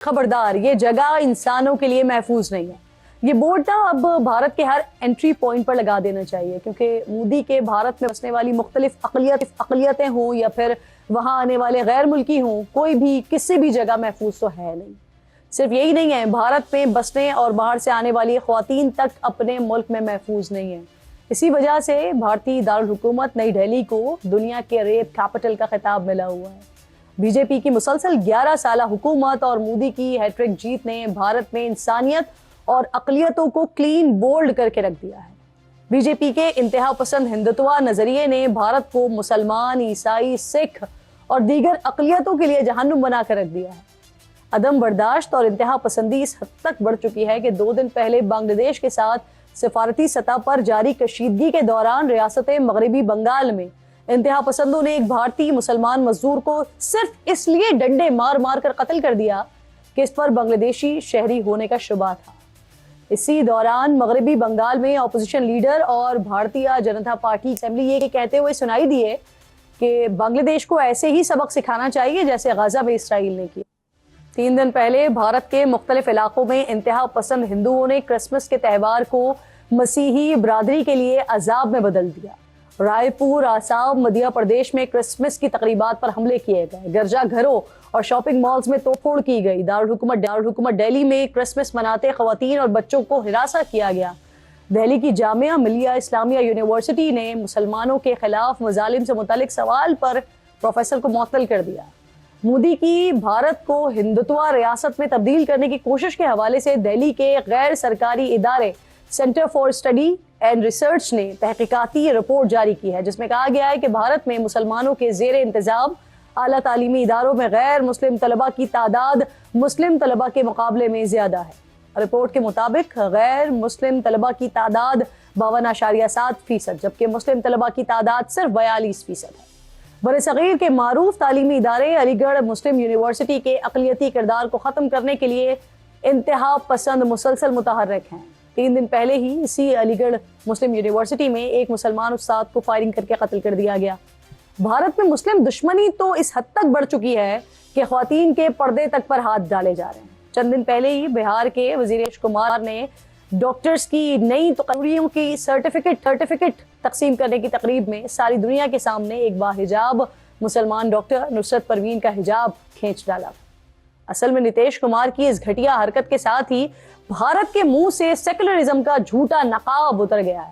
खबरदार, ये जगह इंसानों के लिए महफूज नहीं है। ये बोर्ड ना अब भारत के हर एंट्री पॉइंट पर लगा देना चाहिए, क्योंकि मोदी के भारत में बसने वाली मुख्तलिफ अक़लियतें हों या फिर वहाँ आने वाले गैर मुल्की हों, कोई भी किसी भी जगह महफूज तो है नहीं। सिर्फ यही नहीं है, भारत में बसने और बाहर से आने वाली ख़वातीन तक अपने मुल्क में महफूज नहीं है। इसी वजह से भारतीय दारुल हुकूमत नई दिल्ली को दुनिया के रेप कैपिटल का खिताब मिला हुआ है। बीजेपी की मुसलसल 11 साला हुकूमत और मोदी की हैट्रिक जीत ने भारत में इंसानियत और अक़लियतों को क्लीन बोल्ड करके रख दिया है। बीजेपी के इंतहा पसंद हिंदुत्व नजरिए ने भारत को मुसलमान, ईसाई, सिख और दीगर अक़लियतों के लिए जहन्नुम बना कर रख दिया है। अदम बर्दाश्त और इंतहा पसंदी इस हद तक बढ़ चुकी है कि 2 दिन पहले बांग्लादेश के साथ सिफारती सतह पर जारी कशीदगी के दौरान रियासत मगरबी बंगाल में इंतहा पसंदों ने एक भारतीय मुसलमान मजदूर को सिर्फ इसलिए डंडे मार मार कर कत्ल कर दिया कि इस पर बांग्लादेशी शहरी होने का शुबा था। इसी दौरान मगरबी बंगाल में अपोजिशन लीडर और भारतीय जनता पार्टी असेंबली ये कहते हुए सुनाई दिए कि बांग्लादेश को ऐसे ही सबक सिखाना चाहिए जैसे गाजा में इसराइल ने किया। 3 दिन पहले भारत के मुख्तलिफ इलाकों में इंतहा पसंद हिंदुओं ने क्रिसमस के त्यौहार को मसीही बरादरी के लिए अजाब में बदल दिया। रायपुर, आसाम, मध्य प्रदेश में क्रिसमस की तकरीबात पर हमले किए गए, गिरजा घरों और शॉपिंग मॉल्स में तोड़फोड़ की गई। दारुल हुकूमत दिल्ली में क्रिसमस मनाते ख़वातीन और बच्चों को हिरासा किया गया। दिल्ली की जामिया मिलिया इस्लामिया यूनिवर्सिटी ने मुसलमानों के खिलाफ मजालिम से मुतालिक सवाल पर प्रोफेसर को मुअत्तल कर दिया। मोदी की भारत को हिंदुत्व रियासत में तब्दील करने की कोशिश के हवाले से दिल्ली के गैर सरकारी इदारे centre for study and research ने तहकीकाती रिपोर्ट जारी की है, जिसमें कहा गया है कि भारत में मुसलमानों के ज़ेर इंतजाम आला तालीमी इदारों में गैर मुस्लिम तलबा की तादाद मुस्लिम तलबा के मुकाबले में ज़्यादा है। रिपोर्ट के मुताबिक गैर मुस्लिम तलबा की तादाद 52.7%, जबकि मुस्लिम तलबा की तादाद सिर्फ 42% है। बरसगीर के मारूफ तालीमी इदारे अलीगढ़ मुस्लिम यूनिवर्सिटी के अक़लियती किरदार को ख़त्म करने के लिए इंतहा पसंद मुसलसल मुतहर्रिक हैं। 3 दिन पहले ही इसी अलीगढ़ मुस्लिम यूनिवर्सिटी में एक मुसलमान उस्ताद को फायरिंग करके कत्ल कर दिया गया। भारत में मुस्लिम दुश्मनी तो इस हद तक बढ़ चुकी है कि ख़वातीन के पर्दे तक पर हाथ डाले जा रहे हैं। चंद दिन पहले ही बिहार के वज़ीर रमेश कुमार ने डॉक्टर्स की नई तकरीरों की सर्टिफिकेट तकसीम करने की तकरीब में सारी दुनिया के सामने एक बाहिजाब मुसलमान डॉक्टर नुसरत परवीन का हिजाब खींच डाला। असल में नीतीश कुमार की इस घटिया हरकत के साथ ही भारत के मुंह से सेकुलरिज्म का झूठा नकाब उतर गया है।